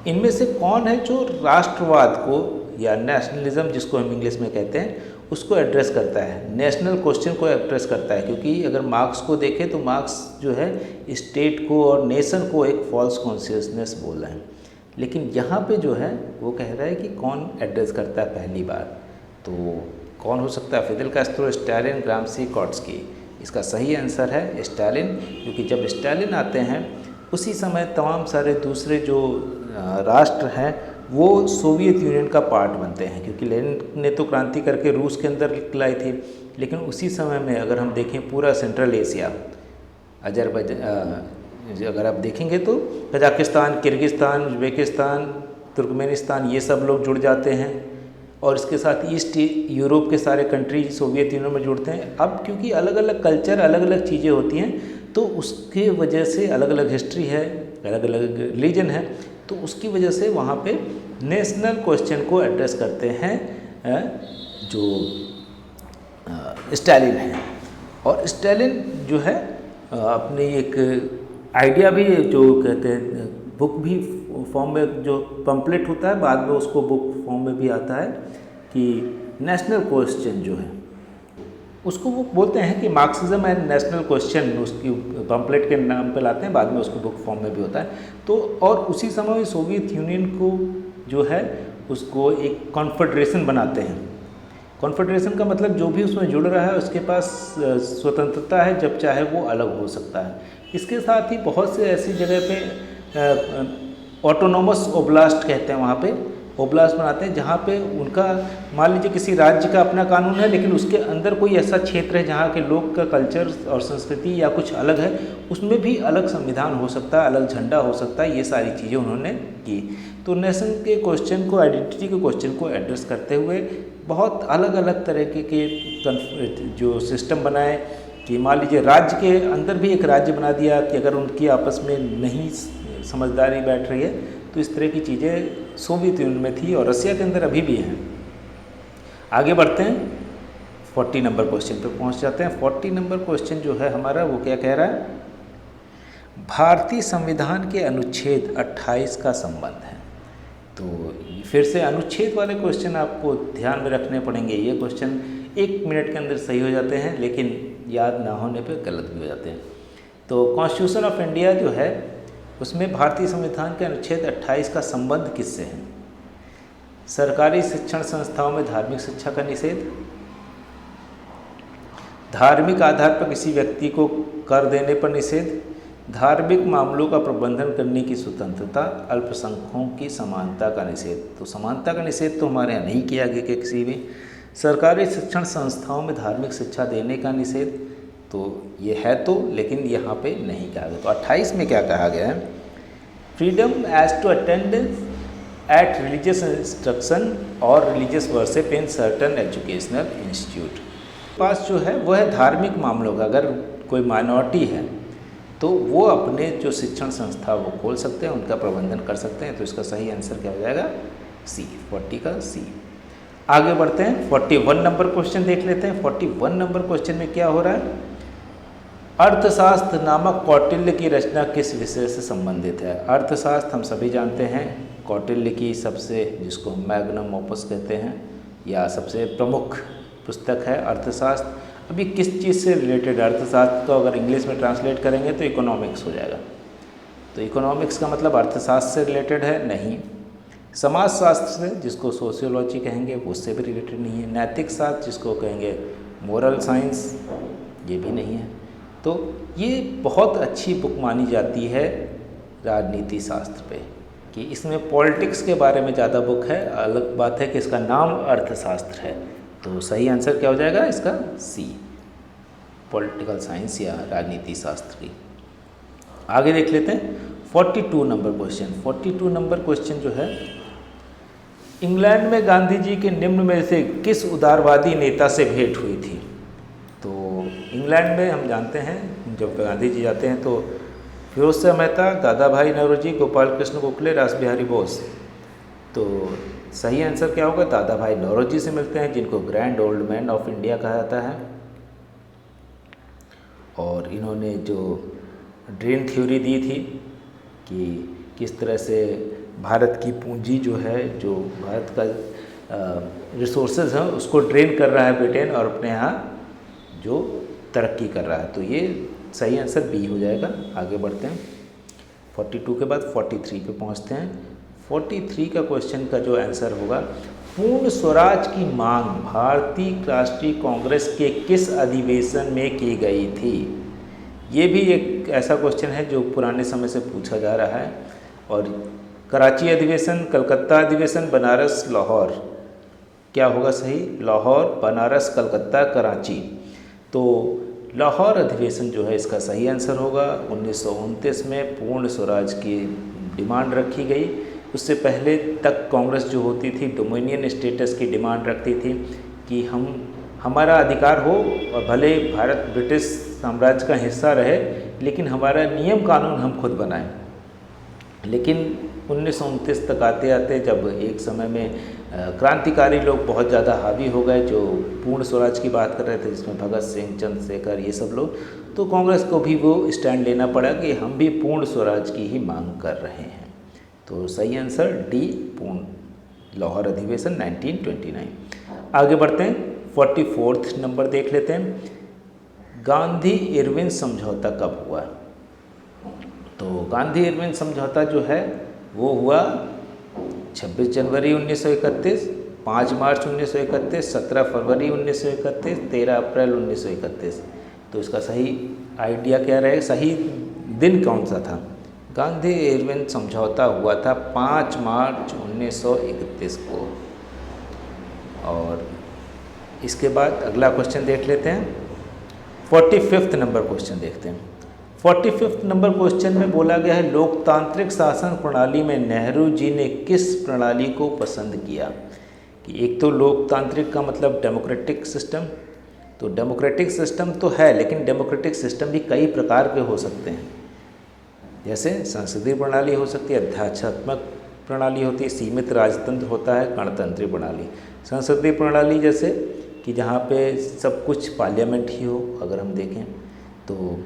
इनमें से कौन है जो राष्ट्रवाद को या नेशनलिज्म जिसको हम इंग्लिश में कहते हैं उसको एड्रेस करता है, नेशनल क्वेश्चन को एड्रेस करता है? क्योंकि अगर मार्क्स को देखें तो मार्क्स जो है स्टेट को और नेशन को एक फॉल्स कॉन्शियसनेस बोल रहे हैं, लेकिन यहाँ पे जो है वो कह रहा है कि कौन एड्रेस करता है पहली बार। तो कौन हो सकता है? Fidel Castro, Stalin, Gramsci, Kautsky. इसका सही आंसर है स्टालिन, क्योंकि जब स्टालिन आते हैं उसी समय तमाम सारे दूसरे जो राष्ट्र हैं वो सोवियत यूनियन का पार्ट बनते हैं, क्योंकि लेनिन ने तो क्रांति करके रूस के अंदर लाई थी, लेकिन उसी समय में अगर हम देखें पूरा सेंट्रल एशिया, अगर आप देखेंगे तो कजाकिस्तान, किर्गिस्तान, उज्बेकिस्तान, तुर्कमेनिस्तान, ये सब लोग जुड़ जाते हैं, और इसके साथ ईस्ट यूरोप के सारे कंट्री सोवियत यूनियन में जुड़ते हैं। अब क्योंकि अलग अलग कल्चर, अलग अलग चीज़ें होती हैं, तो उसके वजह से अलग अलग हिस्ट्री है, अलग अलग रिलीजन है, तो उसकी वजह से वहाँ पे नेशनल क्वेश्चन को एड्रेस करते हैं जो स्टालिन है। और स्टालिन जो है अपनी एक आइडिया भी जो कहते हैं बुक भी फॉर्म में, जो पम्पलेट होता है बाद में उसको बुक फॉर्म में भी आता है कि नेशनल क्वेश्चन जो है उसको वो बोलते हैं कि मार्क्सिज्म एंड नेशनल क्वेश्चन, उसकी पम्पलेट के नाम पे लाते हैं, बाद में उसको बुक फॉर्म में भी होता है। तो और उसी समय सोवियत यूनियन को जो है उसको एक कॉन्फेडरेशन बनाते हैं। कॉन्फेडरेशन का मतलब जो भी उसमें जुड़ रहा है उसके पास स्वतंत्रता है, जब चाहे वो अलग हो सकता है। इसके साथ ही बहुत से ऐसी जगह पे ऑटोनोमस ओब्लास्ट कहते हैं, वहाँ पे ओब्लास्ट बनाते हैं जहाँ पे उनका, मान लीजिए किसी राज्य का अपना कानून है, लेकिन उसके अंदर कोई ऐसा क्षेत्र है जहाँ के लोग का कल्चर और संस्कृति या कुछ अलग है, उसमें भी अलग संविधान हो सकता है, अलग झंडा हो सकता है। ये सारी चीज़ें उन्होंने की। तो नेशन के क्वेश्चन को, आइडेंटिटी के क्वेश्चन को एड्रेस करते हुए बहुत अलग अलग तरीके के जो सिस्टम बनाए कि मान लीजिए राज्य के अंदर भी एक राज्य बना दिया कि अगर उनकी आपस में नहीं समझदारी बैठ रही है, तो इस तरह की चीज़ें सोवियत यूनियन में थी और रसिया के अंदर अभी भी हैं। आगे बढ़ते हैं, 40 नंबर क्वेश्चन पे पहुंच जाते हैं। 40 नंबर क्वेश्चन जो है हमारा वो क्या कह रहा है? भारतीय संविधान के अनुच्छेद 28 का संबंध है। तो फिर से अनुच्छेद वाले क्वेश्चन आपको ध्यान में रखने पड़ेंगे। ये क्वेश्चन 1 मिनट के अंदर सही हो जाते हैं, लेकिन याद ना होने पे गलत भी हो जाते हैं। तो कॉन्स्टिट्यूशन ऑफ इंडिया जो है उसमें भारतीय संविधान के अनुच्छेद 28 का संबंध किससे है? सरकारी शिक्षण संस्थाओं में धार्मिक शिक्षा का निषेध, धार्मिक आधार पर किसी व्यक्ति को कर देने पर निषेध, धार्मिक मामलों का प्रबंधन करने की स्वतंत्रता, अल्पसंख्यकों की समानता का निषेध। तो समानता का निषेध तो हमारे यहाँ नहीं किया गया कि किसी भी सरकारी शिक्षण संस्थाओं में धार्मिक शिक्षा देने का निषेध, तो ये है तो, लेकिन यहाँ पे नहीं कहा गया। तो 28 में क्या कहा गया है, freedom as to attendance at religious instruction और religious worship in certain educational institute. पास जो है वो है धार्मिक मामलों का, अगर कोई माइनॉरिटी है तो वो अपने जो शिक्षण संस्था वो खोल सकते हैं, उनका प्रबंधन कर सकते हैं। तो इसका सही आंसर क्या हो जाएगा, सी, 40 का सी। आगे बढ़ते हैं, 41 नंबर क्वेश्चन देख लेते हैं। 41 नंबर क्वेश्चन में क्या हो रहा है, अर्थशास्त्र नामक कौटिल्य की रचना किस विषय से संबंधित है। अर्थशास्त्र हम सभी जानते हैं कौटिल्य की सबसे, जिसको मैग्नम ओपस कहते हैं, या सबसे प्रमुख पुस्तक है अर्थशास्त्र। अभी किस चीज़ से रिलेटेड, अर्थशास्त्र को अगर इंग्लिश में ट्रांसलेट करेंगे तो इकोनॉमिक्स हो जाएगा। तो इकोनॉमिक्स का मतलब अर्थशास्त्र से रिलेटेड है, नहीं। समाजशास्त्र से, जिसको सोशियोलॉजी कहेंगे, उससे भी रिलेटेड नहीं है। नैतिक शास्त्र, जिसको कहेंगे मोरल साइंस, ये भी नहीं है। तो ये बहुत अच्छी बुक मानी जाती है राजनीति शास्त्र पे, कि इसमें पॉलिटिक्स के बारे में ज़्यादा बुक है। अलग बात है कि इसका नाम अर्थशास्त्र है। तो सही आंसर क्या हो जाएगा इसका, सी, पॉलिटिकल साइंस या राजनीति शास्त्र की। आगे देख लेते हैं 42 नंबर क्वेश्चन। 42 नंबर क्वेश्चन जो है, इंग्लैंड में गांधी जी के निम्न में से किस उदारवादी नेता से भेंट हुई थी। तो इंग्लैंड में हम जानते हैं जब गांधी जी जाते हैं तो फिरोजशाह मेहता, दादा भाई नौरोजी, गोपाल कृष्ण गोखले, रास बिहारी बोस। तो सही आंसर क्या होगा, दादा भाई नौरोजी से मिलते हैं, जिनको grand old man of India कहा जाता है। और इन्होंने जो ड्रेन थ्योरी दी थी कि किस तरह से भारत की पूंजी जो है, जो भारत का रिसोर्सेज है, उसको ड्रेन कर रहा है ब्रिटेन, और अपने यहाँ जो तरक्की कर रहा है। तो ये सही आंसर बी हो जाएगा। आगे बढ़ते हैं, 42 के बाद 43 पे पहुँचते हैं। 43 का क्वेश्चन का जो आंसर होगा, पूर्ण स्वराज की मांग भारतीय राष्ट्रीय कांग्रेस के किस अधिवेशन में की गई थी। ये भी एक ऐसा क्वेश्चन है जो पुराने समय से पूछा जा रहा है। और कराची अधिवेशन, कलकत्ता अधिवेशन, बनारस, लाहौर, क्या होगा सही, लाहौर, बनारस, कलकत्ता, कराची। तो लाहौर अधिवेशन जो है इसका सही आंसर होगा। 1929 में पूर्ण स्वराज की डिमांड रखी गई। उससे पहले तक कांग्रेस जो होती थी डोमिनियन स्टेटस की डिमांड रखती थी कि हमारा अधिकार हो, और भले भारत ब्रिटिश साम्राज्य का हिस्सा रहे, लेकिन हमारा नियम कानून हम खुद बनाएं। लेकिन 1929 तक आते आते जब एक समय में क्रांतिकारी लोग बहुत ज़्यादा हावी हो गए, जो पूर्ण स्वराज की बात कर रहे थे, जिसमें भगत सिंह, चंद्रशेखर, ये सब लोग, तो कांग्रेस को भी वो स्टैंड लेना पड़ा कि हम भी पूर्ण स्वराज की ही मांग कर रहे हैं। तो सही आंसर डी, पूर्ण लाहौर अधिवेशन 1929। आगे बढ़ते हैं, 44 नंबर देख लेते हैं। गांधी इरविन समझौता कब हुआ। तो गांधी इरविन समझौता जो है वो हुआ 26 जनवरी 1931, 5 मार्च 1931, 17 फरवरी 1931, 13 अप्रैल 1931। तो इसका सही आइडिया क्या रहेगा, सही दिन कौन सा था। गांधी इरविन समझौता हुआ था 5 मार्च 1931 को। और इसके बाद अगला क्वेश्चन देख लेते हैं, 45 नंबर क्वेश्चन देखते हैं। 45 नंबर क्वेश्चन में बोला गया है, लोकतांत्रिक शासन प्रणाली में नेहरू जी ने किस प्रणाली को पसंद किया। कि एक तो लोकतांत्रिक का मतलब डेमोक्रेटिक सिस्टम, तो डेमोक्रेटिक सिस्टम तो है, लेकिन डेमोक्रेटिक सिस्टम भी कई प्रकार के हो सकते हैं। जैसे संसदीय प्रणाली हो सकती है, अध्यात्मक प्रणाली होती है, सीमित राजतंत्र होता है, गणतंत्रीय प्रणाली। संसदीय प्रणाली जैसे कि जहाँ पे सब कुछ पार्लियामेंट ही हो, अगर हम देखें तो,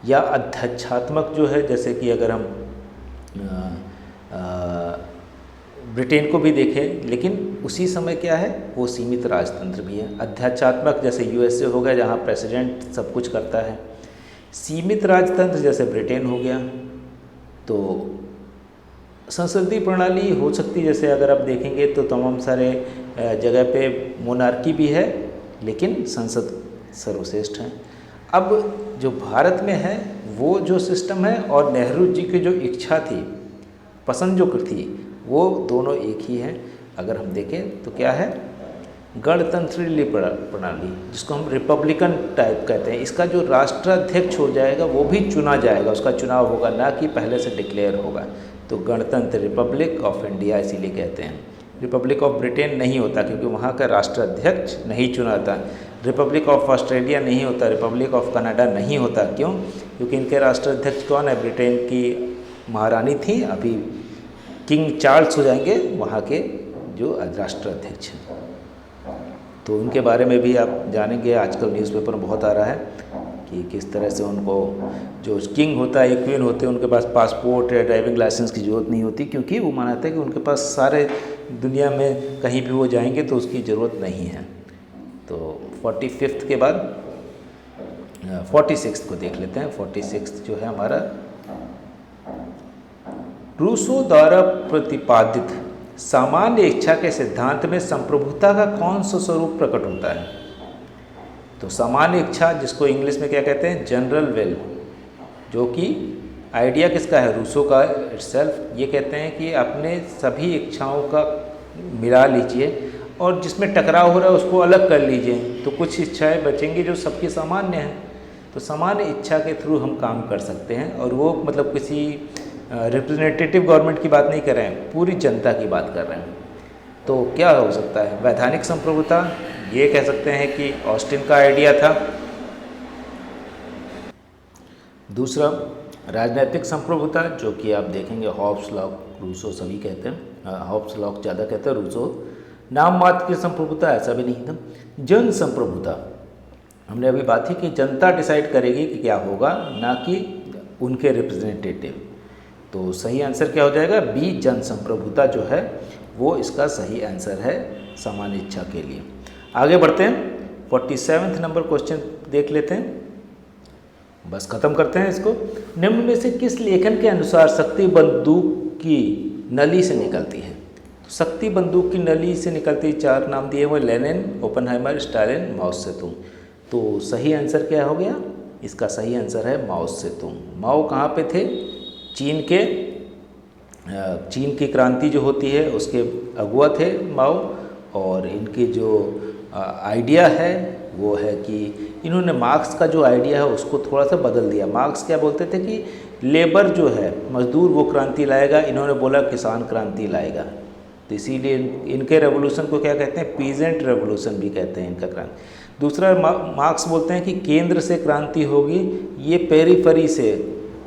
या अध्यात्मक जो है, जैसे कि अगर हम ब्रिटेन को भी देखें, लेकिन उसी समय क्या है, वो सीमित राजतंत्र भी है। अध्यात्मक जैसे यूएसए हो गया, जहाँ प्रेसिडेंट सब कुछ करता है। सीमित राजतंत्र जैसे ब्रिटेन हो गया। तो संसदीय प्रणाली हो सकती है, जैसे अगर आप देखेंगे तो तमाम सारे जगह पे मोनार्की भी है, लेकिन संसद सर्वश्रेष्ठ है। अब जो भारत में है वो जो सिस्टम है, और नेहरू जी की जो इच्छा थी, पसंद जो थी, वो दोनों एक ही हैं। अगर हम देखें तो क्या है, गणतंत्रीय प्रणाली, जिसको हम रिपब्लिकन टाइप कहते हैं, इसका जो राष्ट्राध्यक्ष हो जाएगा वो भी चुना जाएगा, उसका चुनाव होगा, ना कि पहले से डिक्लेयर होगा। तो गणतंत्र रिपब्लिक ऑफ इंडिया इसीलिए कहते हैं। रिपब्लिक ऑफ ब्रिटेन नहीं होता क्योंकि वहाँ का राष्ट्राध्यक्ष नहीं चुना था। रिपब्लिक ऑफ ऑस्ट्रेलिया नहीं होता, रिपब्लिक ऑफ कनाडा नहीं होता। क्यों? क्योंकि इनके राष्ट्राध्यक्ष कौन है? ब्रिटेन की महारानी थी, अभी किंग चार्ल्स हो जाएंगे वहाँ के जो राष्ट्राध्यक्ष हैं। तो उनके बारे में भी आप जानेंगे, आजकल न्यूज़पेपर में बहुत आ रहा है कि किस तरह से उनको, जो किंग होता है, क्वीन होते हैं, उनके पास पासपोर्ट या ड्राइविंग लाइसेंस की ज़रूरत नहीं होती, क्योंकि वो मानते हैं कि उनके पास सारे दुनिया में कहीं भी वो जाएंगे तो उसकी ज़रूरत नहीं है। तो 45 के बाद 46 को देख लेते हैं। 46 जो है हमारा, रूसो द्वारा प्रतिपादित सामान्य इच्छा के सिद्धांत में संप्रभुता का कौन सा स्वरूप प्रकट होता है? तो सामान्य इच्छा, जिसको इंग्लिश में क्या कहते हैं? जनरल विल, जो कि आइडिया किसका है? रूसो का इटसेल्फ। ये कहते हैं कि अपने सभी इच्छाओं का मिला लीजिए और जिसमें टकराव हो रहा है उसको अलग कर लीजिए, तो कुछ इच्छाएं बचेंगी जो सबकी सामान्य हैं। तो सामान्य इच्छा के थ्रू हम काम कर सकते हैं, और वो मतलब किसी रिप्रेजेंटेटिव गवर्नमेंट की बात नहीं कर रहे हैं, पूरी जनता की बात कर रहे हैं। तो क्या हो सकता है? वैधानिक संप्रभुता, ये कह सकते हैं कि ऑस्टिन का आइडिया था। दूसरा राजनीतिक संप्रभुता, जो कि आप देखेंगे हॉब्स, लॉक, रूसो सभी कहते हैं, हॉब्स लॉक ज़्यादा कहते हैं, रूसो। नाम मात्र की संप्रभुता, ऐसा भी नहीं था। जन संप्रभुता, हमने अभी बात की कि जनता डिसाइड करेगी कि क्या होगा, ना कि उनके रिप्रेजेंटेटिव। तो सही आंसर क्या हो जाएगा? बी, जन संप्रभुता जो है वो इसका सही आंसर है सामान्य इच्छा के लिए। आगे बढ़ते हैं, 47 नंबर क्वेश्चन देख लेते हैं, बस खत्म करते हैं इसको। निम्न में से किस लेखन के अनुसार शक्ति बंदूक की नली से निकलती है? तो शक्ति बंदूक की नली से निकलती 4 नाम दिए हुए, लेनिन, ओपेनहाइमर, स्टालिन, माओ सेतुंग। तो सही आंसर क्या हो गया? इसका सही आंसर है माओ सेतुंग। माओ कहाँ पे थे? चीन की क्रांति जो होती है उसके अगुआ थे माओ, और इनकी जो आइडिया है वो है कि इन्होंने मार्क्स का जो आइडिया है उसको थोड़ा सा बदल दिया। मार्क्स क्या बोलते थे कि लेबर जो है, मजदूर, वो क्रांति लाएगा, इन्होंने बोला किसान क्रांति लाएगा। तो इसीलिए इनके रेवोल्यूशन को क्या कहते हैं? पीजेंट रेवोल्यूशन भी कहते हैं इनका क्रांति। दूसरा मार्क्स बोलते हैं कि केंद्र से क्रांति होगी, ये पेरीफेरी से,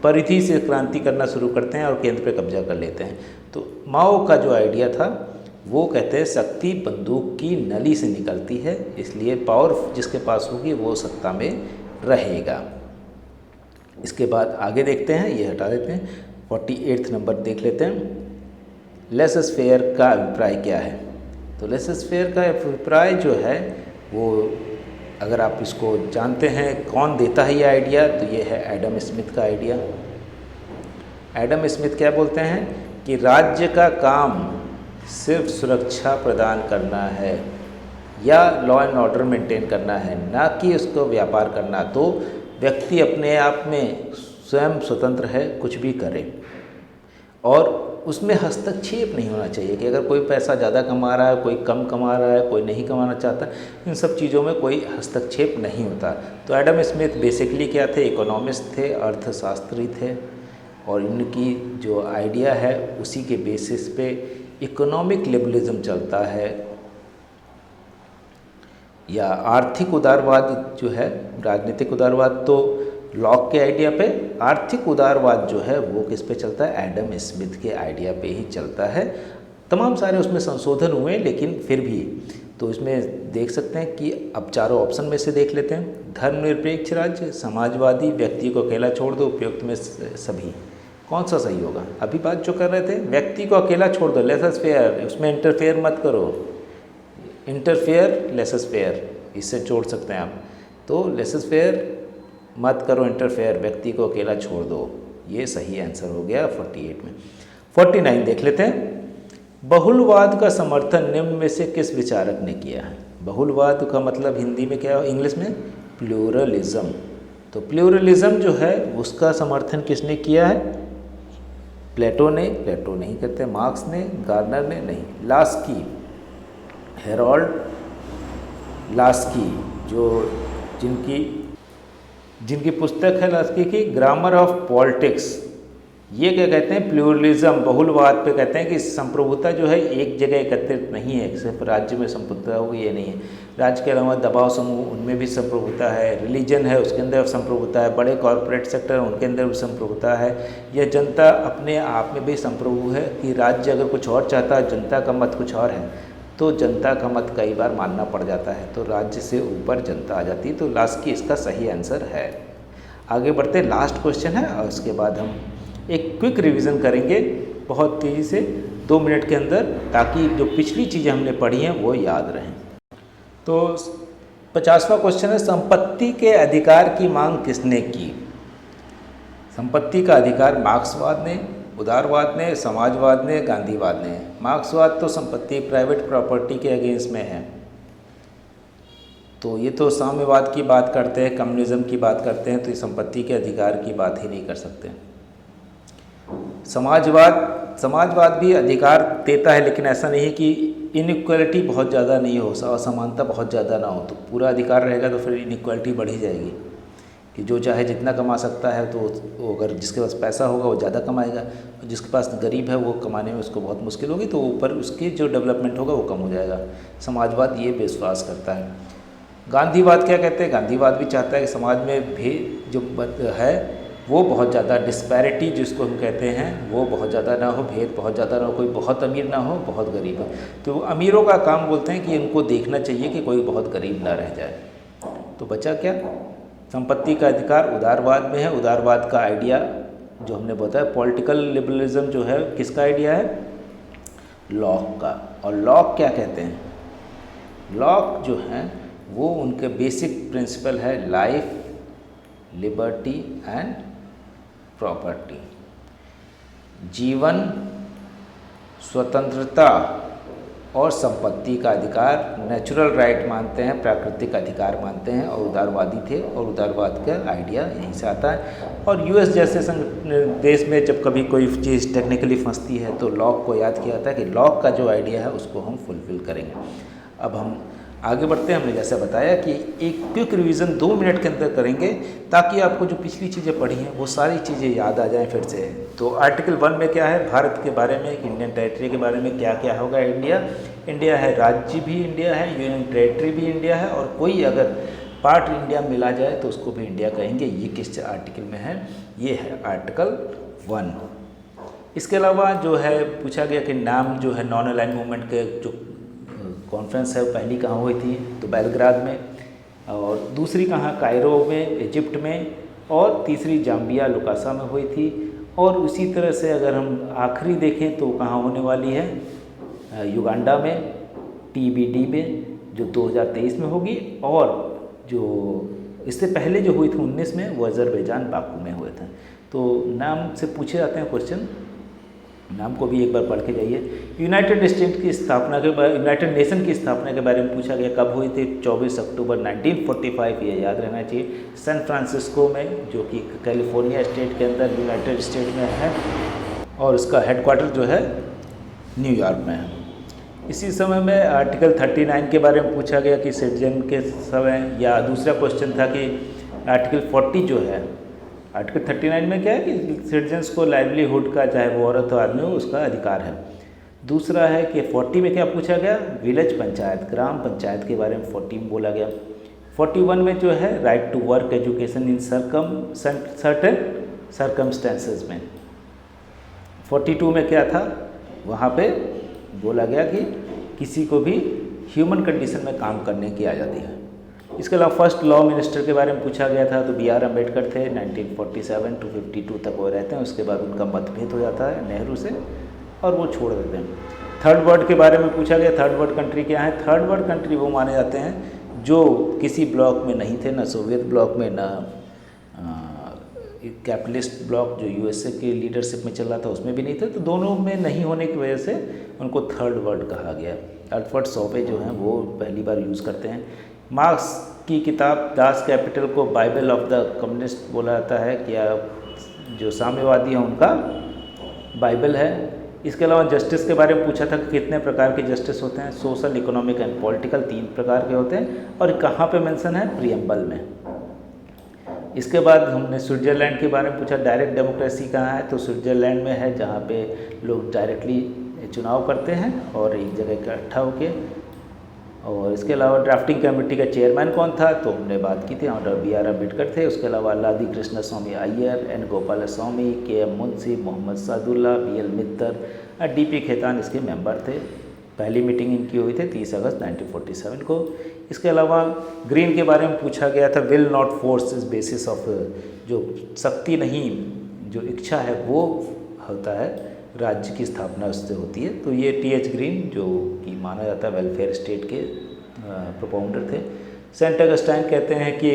परिधि से क्रांति करना शुरू करते हैं और केंद्र पे कब्जा कर लेते हैं। तो माओ का जो आइडिया था वो कहते हैं शक्ति बंदूक की नली से निकलती है, इसलिए पावर जिसके पास होगी वो सत्ता में रहेगा। इसके बाद आगे देखते हैं, ये हटा देते हैं, 48 नंबर देख लेते हैं। लेसस फेयर का अभिप्राय क्या है? तो लेसस फेयर का अभिप्राय जो है वो, अगर आप इसको जानते हैं कौन देता है ये आइडिया, तो ये है एडम स्मिथ का आइडिया। एडम स्मिथ क्या बोलते हैं कि राज्य का काम सिर्फ सुरक्षा प्रदान करना है या लॉ एंड ऑर्डर मेंटेन करना है, ना कि उसको व्यापार करना। तो व्यक्ति अपने आप में स्वयं स्वतंत्र है, कुछ भी करे, और उसमें हस्तक्षेप नहीं होना चाहिए कि अगर कोई पैसा ज़्यादा कमा रहा है, कोई कम कमा रहा है, कोई नहीं कमाना चाहता, इन सब चीज़ों में कोई हस्तक्षेप नहीं होता। तो एडम स्मिथ बेसिकली क्या थे? इकोनॉमिस्ट थे, अर्थशास्त्री थे, और इनकी जो आइडिया है उसी के बेसिस पे इकोनॉमिक लिबरलिज्म चलता है, या आर्थिक उदारवाद जो है, राजनीतिक उदारवाद तो लॉक के आइडिया पे, आर्थिक उदारवाद जो है वो किस पे चलता है? एडम स्मिथ के आइडिया पे ही चलता है। तमाम सारे उसमें संशोधन हुए, लेकिन फिर भी तो इसमें देख सकते हैं कि अब चारों ऑप्शन में से देख लेते हैं। धर्मनिरपेक्ष राज्य, समाजवादी, व्यक्ति को अकेला छोड़ दो, उपयुक्त में सभी, कौन सा सही होगा? अभी बात जो कर रहे थे, व्यक्ति को अकेला छोड़ दो, लेसस फेयर, उसमें इंटरफेयर मत करो, इंटरफेयर लेसस फेयर, इससे जोड़ सकते हैं आप। तो लेसस फेयर मत करो, इंटरफेयर, व्यक्ति को अकेला छोड़ दो, ये सही आंसर हो गया 48 में। 49 देख लेते हैं। बहुलवाद का समर्थन निम्न में से किस विचारक ने किया है? बहुलवाद का मतलब हिंदी में क्या है, इंग्लिश में? प्लूरलिज्म। तो प्लूरलिज्म जो है उसका समर्थन किसने किया है? प्लेटो ने, प्लेटो नहीं कहते, मार्क्स ने, गार्नर ने नहीं, लास्की, हेरोल्ड लास्की, जो जिनकी जिनकी पुस्तक है लास्की की ग्रामर ऑफ पॉलिटिक्स। ये क्या कहते हैं, प्लूरलिज्म, बहुलवाद पे कहते हैं कि संप्रभुता जो है एक जगह एकत्रित नहीं है, सिर्फ राज्य में संप्रभुता होगी ये नहीं है। राज्य के अलावा दबाव समूह, उनमें भी संप्रभुता है। रिलीजन है, उसके अंदर संप्रभुता है। बड़े कॉरपोरेट सेक्टर हैं, उनके अंदर भी संप्रभुता है। यह जनता अपने आप में भी संप्रभु है कि राज्य अगर कुछ और चाहता है, जनता का मत कुछ और है, तो जनता का मत कई बार मानना पड़ जाता है, तो राज्य से ऊपर जनता आ जाती है। तो लास्ट की इसका सही आंसर है। आगे बढ़ते, लास्ट क्वेश्चन है और उसके बाद हम एक क्विक रिवीजन करेंगे बहुत तेज़ी से 2 मिनट के अंदर, ताकि जो पिछली चीज़ें हमने पढ़ी हैं वो याद रहें। तो 50वां क्वेश्चन है, संपत्ति के अधिकार की मांग किसने की? संपत्ति का अधिकार मार्क्सवाद ने, उदारवाद ने, समाजवाद ने, गांधीवाद ने। मार्क्सवाद तो संपत्ति, प्राइवेट प्रॉपर्टी के अगेंस्ट में है, तो ये तो साम्यवाद की बात करते हैं, कम्युनिज्म की बात करते हैं, तो ये संपत्ति के अधिकार की बात ही नहीं कर सकते। समाजवाद भी अधिकार देता है, लेकिन ऐसा नहीं है कि इनइक्वालिटी बहुत ज़्यादा नहीं हो, असमानता बहुत ज़्यादा ना हो, तो पूरा अधिकार रहेगा तो फिर इनइक्वालिटी बढ़ ही जाएगी कि जो चाहे जितना कमा सकता है, तो वो अगर जिसके पास पैसा होगा वो ज़्यादा कमाएगा, और जिसके पास गरीब है वो कमाने में उसको बहुत मुश्किल होगी, तो ऊपर उसकी जो डेवलपमेंट होगा वो कम हो जाएगा। समाजवाद ये विश्वास करता है। गांधीवाद क्या कहते हैं? गांधीवाद भी चाहता है कि समाज में भेद जो है वो बहुत ज़्यादा, डिस्पैरिटी जिसको हम कहते हैं, वो बहुत ज़्यादा ना हो, भेद बहुत ज़्यादा ना हो, कोई बहुत अमीर ना हो, बहुत गरीब हो। तो अमीरों का काम बोलते हैं कि इनको देखना चाहिए कि कोई बहुत गरीब ना रह जाए। तो बचा क्या? संपत्ति का अधिकार उदारवाद में है। उदारवाद का आइडिया जो हमने बताया, पॉलिटिकल लिबरलिज्म जो है किसका आइडिया है? लॉक का। और लॉक क्या कहते हैं? लॉक जो हैं वो उनके बेसिक प्रिंसिपल है लाइफ, लिबर्टी एंड प्रॉपर्टी। जीवन, स्वतंत्रता और संपत्ति का अधिकार नेचुरल राइट मानते हैं, प्राकृतिक अधिकार मानते हैं, और उदारवादी थे, और उदारवाद का आइडिया यहीं से आता है। और यूएस जैसे देश में जब कभी कोई चीज़ टेक्निकली फंसती है तो लॉक को याद किया जाता है कि लॉक का जो आइडिया है उसको हम फुलफिल करेंगे। अब हम आगे बढ़ते हैं। हमने जैसे बताया कि एक क्विक रिवीजन 2 मिनट के अंदर करेंगे, ताकि आपको जो पिछली चीज़ें पढ़ी हैं वो सारी चीज़ें याद आ जाएं फिर से। तो आर्टिकल 1 में क्या है? भारत के बारे में, इंडियन टेरिटरी के बारे में क्या क्या होगा। इंडिया है, राज्य भी इंडिया है, यूनियन टेरिटरी भी इंडिया है, और कोई अगर पार्ट इंडिया मिला जाए तो उसको भी इंडिया कहेंगे। ये किस आर्टिकल में है? ये है आर्टिकल 1। इसके अलावा जो है पूछा गया कि नाम जो है नॉन अलाइन मूवमेंट के जो कॉन्फ्रेंस है वो पहली कहाँ हुई थी? तो बेलग्राद में, और दूसरी कहाँ? कायरो में, इजिप्ट में, और तीसरी जाम्बिया लुकासा में हुई थी। और उसी तरह से अगर हम आखिरी देखें तो कहाँ होने वाली है? युगांडा में, TBD में, जो 2023 में होगी। और जो इससे पहले जो हुई थी 19 में, वो अजरबैजान बाकू में हुए थे। तो नाम से पूछे जाते हैं क्वेश्चन, नाम को भी एक बार पढ़ के जाइए। यूनाइटेड स्टेट की स्थापना के बारे, यूनाइटेड नेशन की स्थापना के बारे में पूछा गया, कब हुई थी? 24 अक्टूबर 1945, ये याद रहना चाहिए। सैन फ्रांसिस्को में, जो कि कैलिफोर्निया स्टेट के अंदर यूनाइटेड स्टेट में है, और उसका हेडक्वार्टर जो है न्यूयॉर्क में है। इसी समय में आर्टिकल 39 के बारे में पूछा गया कि सिटीजन के समय, या दूसरा क्वेश्चन था कि आर्टिकल 40 जो है, आर्टिकल 39 में क्या है कि सिटीजन्स को लाइवलीहुड का, चाहे वो औरत हो आदमी हो, उसका अधिकार है। दूसरा है कि 40 में क्या पूछा गया? विलेज पंचायत, ग्राम पंचायत के बारे में 40 में बोला गया। 41 में जो है right to work education in certain circumstances में। 42 में क्या था? वहाँ पे बोला गया कि किसी को भी ह्यूमन कंडीशन में काम करने की आज़ादी है। इसके अलावा फर्स्ट लॉ मिनिस्टर के बारे में पूछा गया था, तो BR अम्बेडकर थे। 1947 to 52 तक वो रहते हैं, उसके बाद उनका मतभेद हो जाता है नेहरू से और वो छोड़ देते हैं। थर्ड वर्ल्ड के बारे में पूछा गया, थर्ड वर्ल्ड कंट्री क्या है? थर्ड वर्ल्ड कंट्री वो माने जाते हैं जो किसी ब्लॉक में नहीं थे, ना सोवियत ब्लॉक में, ना कैपिटलिस्ट ब्लॉक जो USA के लीडरशिप में चल रहा था उसमें भी नहीं थे। तो दोनों में नहीं होने की वजह से उनको थर्ड वर्ल्ड कहा गया। अल्फ्रेड सौवे जो हैं वो पहली बार यूज़ करते हैं। मार्क्स की किताब दास कैपिटल को बाइबल ऑफ द कम्युनिस्ट बोला जाता है, क्या जो साम्यवादी हैं उनका बाइबल है। इसके अलावा जस्टिस के बारे में पूछा था कि कितने प्रकार के जस्टिस होते हैं। सोशल, इकोनॉमिक एंड पॉलिटिकल 3 प्रकार के होते हैं और कहाँ पे मेंशन है, प्रियम्बल में। इसके बाद हमने स्विट्ज़रलैंड के बारे में पूछा, डायरेक्ट डेमोक्रेसी कहाँ है, तो स्विट्ज़रलैंड में है, जहाँ पे लोग डायरेक्टली चुनाव करते हैं और एक जगह इकट्ठा होके। और इसके अलावा ड्राफ्टिंग कमेटी का चेयरमैन कौन था, तो हमने बात की थी, BR अम्बेडकर थे। उसके अलावा लादी कृष्ण स्वामी Iyer, N Gopal Swami, KM Munshi, Mohammad Sadulla, BL मित्तर, DP खेतान इसके मेंबर थे। पहली मीटिंग इनकी हुई थी 30 अगस्त 1947 को। इसके अलावा ग्रीन के बारे में पूछा गया था, will not force is basis of, जो शक्ति नहीं, जो इच्छा है वो होता है, राज्य की स्थापना उससे होती है। तो ये TH ग्रीन जो कि माना जाता है वेलफेयर स्टेट के प्रोपाउंडर थे। सेंट अगस्टाइन कहते हैं कि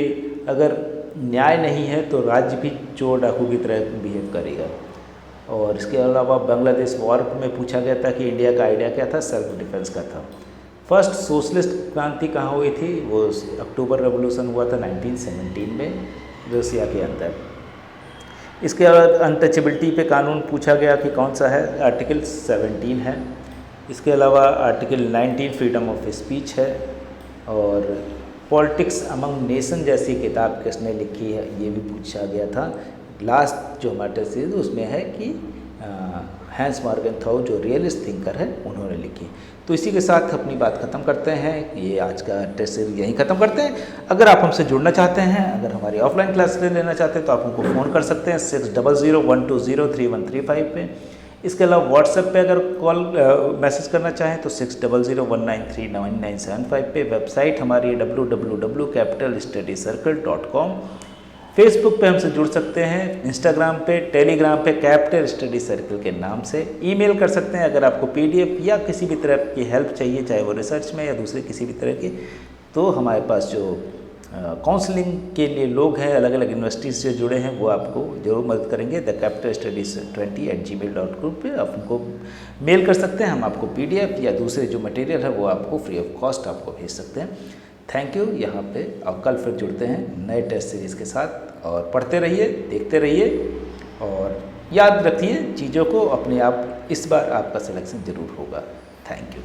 अगर न्याय नहीं है तो राज्य भी चोर डाकू की तरह बिहेव करेगा। और इसके अलावा बांग्लादेश वॉर में पूछा गया था कि इंडिया का आइडिया क्या था, सेल्फ डिफेंस का था। फर्स्ट सोशलिस्ट क्रांति कहाँ हुई थी, वो अक्टूबर रेवोल्यूशन हुआ था 1917 में रसिया के अंदर। इसके अलावा अनटचेबिलिटी पे कानून पूछा गया कि कौन सा है, आर्टिकल 17 है। इसके अलावा आर्टिकल 19 फ्रीडम ऑफ स्पीच है। और पॉलिटिक्स अमंग नेशन जैसी किताब किसने लिखी है, ये भी पूछा गया था। लास्ट जो हमारा टेस्ट सीरीज उसमें है कि हैंस मॉर्गनथाउ जो रियलिस्ट थिंकर है उन्होंने लिखी। तो इसी के साथ अपनी बात ख़त्म करते हैं, ये आज का टेस्ट सीरीज यहीं ख़त्म करते हैं। अगर आप हमसे जुड़ना चाहते हैं, अगर हमारी ऑफलाइन क्लास लेना चाहते हैं तो आप हमको फ़ोन कर सकते हैं 6001203135 पे। इसके अलावा व्हाट्सएप पे अगर कॉल मैसेज करना चाहें तो 6001939975 पे। वेबसाइट हमारी है www.capitalstudycircle.com। फेसबुक पे हमसे जुड़ सकते हैं, इंस्टाग्राम पे, टेलीग्राम पे कैपिटल स्टडी सर्कल के नाम से। ईमेल कर सकते हैं अगर आपको PDF या किसी भी तरह की हेल्प चाहिए, चाहे वो रिसर्च में या दूसरे किसी भी तरह की। तो हमारे पास जो काउंसलिंग के लिए लोग हैं अलग अलग यूनिवर्सिटीज से जुड़े हैं, वो आपको जरूर मदद करेंगे। thecapitalstudies20@gmail.com पे आप हमको मेल कर सकते हैं, हम आपको PDF या दूसरे जो मटेरियल है वो आपको फ्री ऑफ कॉस्ट आपको भेज सकते हैं। Thank you. यहाँ पे और कल फिर जुड़ते हैं नए टेस्ट सीरीज़ के साथ, और पढ़ते रहिए, देखते रहिए और याद रखिए चीज़ों को अपने आप। इस बार आपका सिलेक्शन ज़रूर होगा। Thank you.